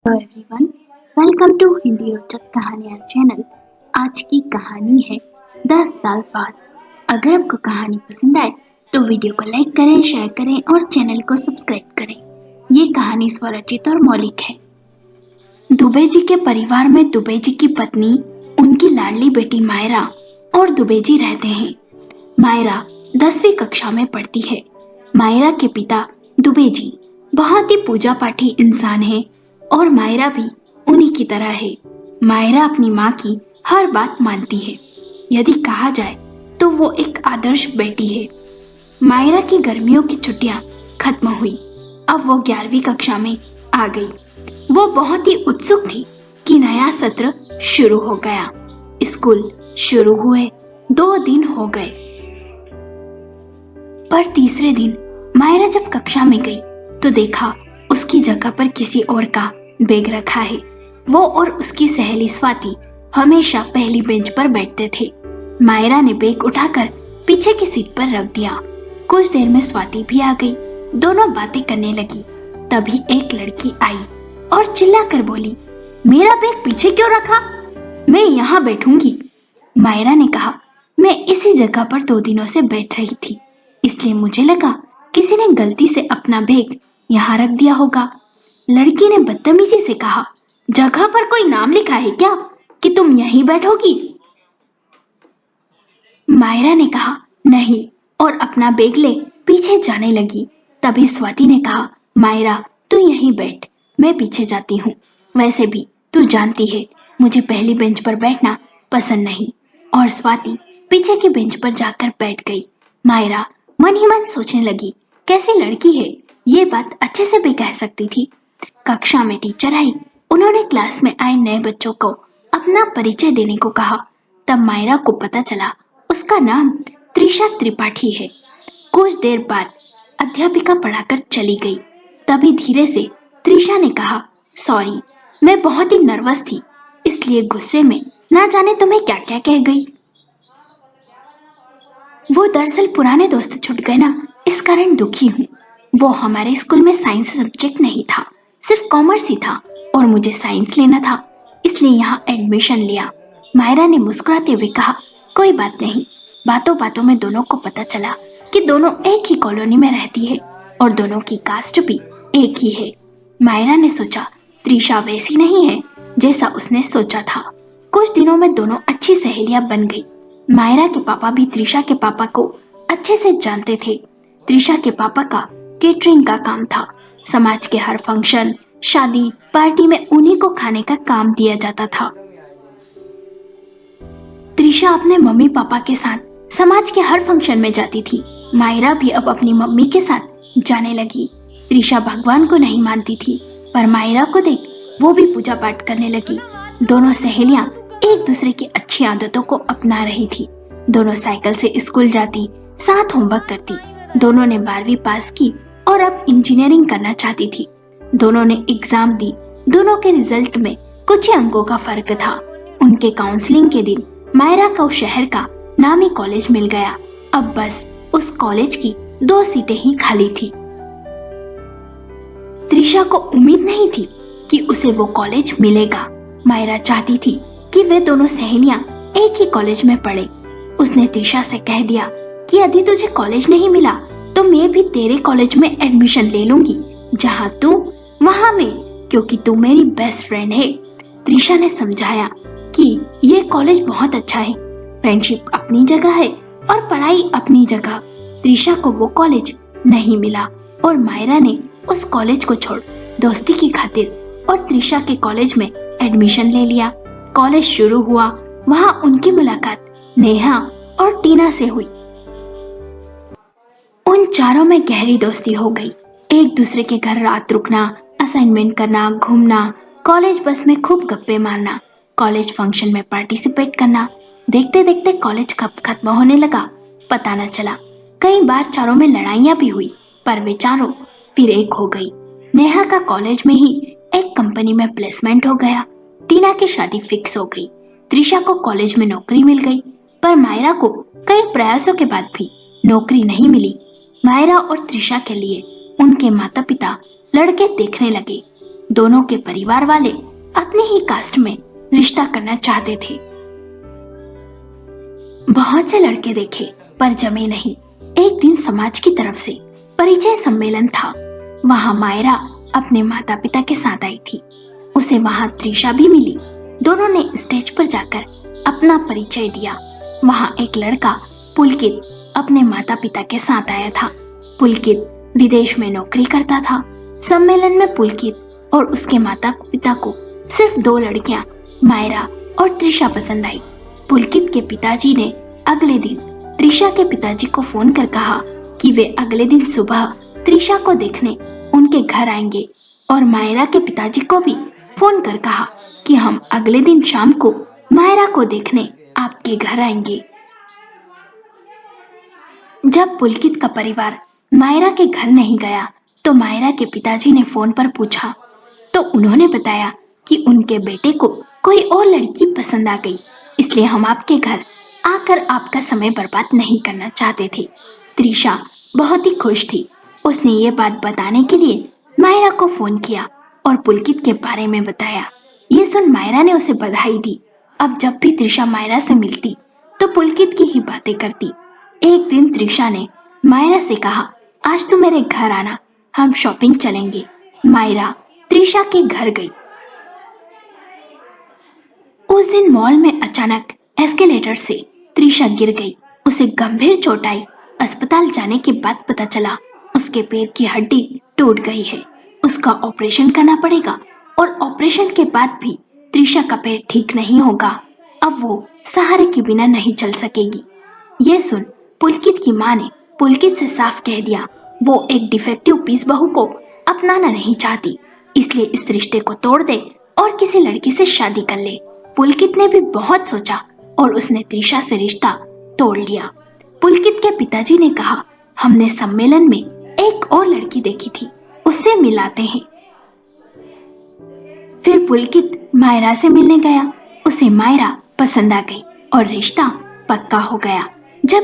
Hello everyone, welcome to Hindi रोचक कहानियाँ channel. आज की कहानी है 10 साल बाद। अगर आपको कहानी पसंद आए तो वीडियो को लाइक करें, शेयर करें और चैनल को सब्सक्राइब करें। ये कहानी स्वरचित और मौलिक है। दुबे जी के परिवार में दुबे जी की पत्नी, उनकी लाडली बेटी मायरा और दुबे जी रहते हैं। मायरा 10वीं कक्षा में पढ़ती है। मायरा के पिता दुबे जी बहुत ही पूजा पाठी इंसान है और मायरा भी उन्हीं की तरह है। मायरा अपनी माँ की हर बात मानती है। यदि कहा जाए तो वो एक आदर्श बेटी है। मायरा की गर्मियों की छुट्टियां खत्म हुई। अब वो 11वीं कक्षा में आ गई। वो बहुत ही उत्सुक थी कि नया सत्र शुरू हो गया। स्कूल शुरू हुए 2 दिन हो गए, पर तीसरे दिन मायरा जब कक्षा में गई तो देखा उसकी जगह पर किसी और का बैग रखा है। वो और उसकी सहेली स्वाति हमेशा पहली बेंच पर बैठते थे। मायरा ने बैग उठाकर पीछे की सीट पर रख दिया। कुछ देर में स्वाति भी आ गई। दोनों बातें करने लगी। तभी एक लड़की आई और चिल्लाकर बोली, मेरा बैग पीछे क्यों रखा? मैं यहाँ बैठूंगी। मायरा ने कहा, मैं इसी जगह पर 2 दिनों से बैठ रही थी, इसलिए मुझे लगा किसी ने गलती से अपना बैग यहाँ रख दिया होगा। लड़की ने बदतमीजी से कहा, जगह पर कोई नाम लिखा है क्या कि तुम यहीं बैठोगी? मायरा ने कहा, नहीं, और अपना बैग ले पीछे जाने लगी। तभी स्वाति ने कहा, मायरा तू यहीं बैठ, मैं पीछे जाती हूँ। वैसे भी तू जानती है मुझे पहली बेंच पर बैठना पसंद नहीं। और स्वाति पीछे की बेंच पर जाकर बैठ गई। मायरा मन ही मन सोचने लगी, कैसी लड़की है, ये बात अच्छे से भी कह सकती थी। कक्षा में टीचर आई। उन्होंने क्लास में आए नए बच्चों को अपना परिचय देने को कहा। तब मायरा को पता चला उसका नाम त्रिशा त्रिपाठी है। कुछ देर बाद अध्यापिका पढ़ाकर चली गई। तभी धीरे से त्रिशा ने कहा, सॉरी, मैं बहुत ही नर्वस थी, इसलिए गुस्से में ना जाने तुम्हें क्या क्या कह गई। वो दरअसल पुराने दोस्त छूट गए ना, इस कारण दुखी हूँ। वो हमारे स्कूल में साइंस सब्जेक्ट नहीं था, सिर्फ कॉमर्स ही था और मुझे साइंस लेना था, इसलिए यहाँ एडमिशन लिया। मायरा ने मुस्कुराते हुए कहा, कोई बात नहीं। बातों बातों में दोनों को पता चला कि दोनों एक ही कॉलोनी में रहती है और दोनों की कास्ट भी एक ही है। मायरा ने सोचा त्रिशा वैसी नहीं है जैसा उसने सोचा था। कुछ दिनों में दोनों अच्छी सहेलियां बन गई। मायरा के पापा भी त्रिशा के पापा को अच्छे से जानते थे। त्रिशा के पापा का केटरिंग का काम था। समाज के हर फंक्शन, शादी, पार्टी में उन्हीं को खाने का काम दिया जाता था। त्रिशा अपने मम्मी पापा के साथ समाज के हर फंक्शन में जाती थी। मायरा भी अब अपनी मम्मी के साथ जाने लगी। त्रिशा भगवान को नहीं मानती थी, पर मायरा को देख वो भी पूजा पाठ करने लगी। दोनों सहेलियां एक दूसरे की अच्छी आदतों को अपना रही थी। दोनों साइकिल से स्कूल जाती, साथ होमवर्क करती। दोनों ने 12वीं पास की और अब इंजीनियरिंग करना चाहती थी। दोनों ने एग्जाम दी। दोनों के रिजल्ट में कुछ ही अंकों का फर्क था। उनके काउंसलिंग के दिन मायरा को शहर का नामी कॉलेज मिल गया। अब बस उस कॉलेज की 2 सीटें ही खाली थी। त्रिशा को उम्मीद नहीं थी कि उसे वो कॉलेज मिलेगा। मायरा चाहती थी कि वे दोनों सहेलियां एक ही कॉलेज में पढ़े। उसने त्रिशा से कह दिया कि यदि तुझे कॉलेज नहीं मिला तो मैं भी तेरे कॉलेज में एडमिशन ले लूंगी, जहाँ तू वहाँ मैं, क्योंकि तू मेरी बेस्ट फ्रेंड है। त्रिशा ने समझाया कि ये कॉलेज बहुत अच्छा है, फ्रेंडशिप अपनी जगह है और पढ़ाई अपनी जगह। त्रिशा को वो कॉलेज नहीं मिला और मायरा ने उस कॉलेज को छोड़ दोस्ती की खातिर और त्रिशा के कॉलेज में एडमिशन ले लिया। कॉलेज शुरू हुआ। वहाँ उनकी मुलाकात नेहा और टीना से हुई। उन चारों में गहरी दोस्ती हो गई। एक दूसरे के घर रात रुकना, असाइनमेंट करना, घूमना, कॉलेज बस में खूब गप्पे मारना, कॉलेज फंक्शन में पार्टिसिपेट करना। देखते देखते कॉलेज कब खत्म होने लगा पता न चला। कई बार चारों में लड़ाइयाँ भी हुई, पर वे चारों फिर एक हो गई। नेहा का कॉलेज में ही एक कंपनी में प्लेसमेंट हो गया। टीना की शादी फिक्स हो गई। त्रिशा को कॉलेज में नौकरी मिल गई, पर मायरा को कई प्रयासों के बाद भी नौकरी नहीं मिली। मायरा और त्रिशा के लिए उनके माता पिता लड़के देखने लगे। दोनों के परिवार वाले अपनी ही कास्ट में रिश्ता करना चाहते थे। बहुत से लड़के देखे पर जमे नहीं। एक दिन समाज की तरफ से परिचय सम्मेलन था। वहां मायरा अपने माता पिता के साथ आई थी। उसे वहां त्रिशा भी मिली। दोनों ने स्टेज पर जाकर अपना परिचय दिया। वहां एक लड़का पुलकित अपने माता पिता के साथ आया था। पुलकित विदेश में नौकरी करता था। सम्मेलन में पुलकित और उसके माता पिता को सिर्फ 2 लड़कियां मायरा और त्रिशा पसंद आई। पुलकित के पिताजी ने अगले दिन त्रिशा के पिताजी को फोन कर कहा कि वे अगले दिन सुबह त्रिशा को देखने उनके घर आएंगे, और मायरा के पिताजी को भी फोन कर कहा कि हम अगले दिन शाम को मायरा को देखने आपके घर आएंगे। जब पुलकित का परिवार मायरा के घर नहीं गया तो मायरा के पिताजी ने फोन पर पूछा तो उन्होंने बताया कि उनके बेटे को कोई और लड़की पसंद आ गई, इसलिए हम आपके घर आकर आपका समय बर्बाद नहीं करना चाहते थे। त्रिशा बहुत ही खुश थी। उसने ये बात बताने के लिए मायरा को फोन किया और पुलकित के बारे में बताया। ये सुन मायरा ने उसे बधाई दी। अब जब भी त्रिशा मायरा से मिलती तो पुलकित की ही बातें करती। एक दिन त्रिशा ने मायरा से कहा, आज तू मेरे घर आना, हम शॉपिंग चलेंगे। मायरा त्रिशा के घर गई। उस दिन मॉल में अचानक एस्केलेटर से त्रिशा गिर गई। उसे गंभीर चोट आई। अस्पताल जाने के बाद पता चला उसके पैर की हड्डी टूट गई है। उसका ऑपरेशन करना पड़ेगा और ऑपरेशन के बाद भी त्रिशा का पैर ठीक नहीं होगा। अब वो सहारे के बिना नहीं चल सकेगी। ये सुन पुलकित की माँ ने पुलकित से साफ कह दिया वो एक डिफेक्टिव पीस बहू को अपनाना नहीं चाहती, इसलिए इस रिश्ते को तोड़ दे और किसी लड़की से शादी कर ले। पुलकित ने भी बहुत सोचा और उसने त्रिशा से रिश्ता तोड़ लिया। पुलकित के पिताजी ने कहा, हमने सम्मेलन में एक और लड़की देखी थी, उससे मिलाते हैं। फिर पुलकित मायरा से मिलने गया। उसे मायरा पसंद आ गई और रिश्ता पक्का हो गया।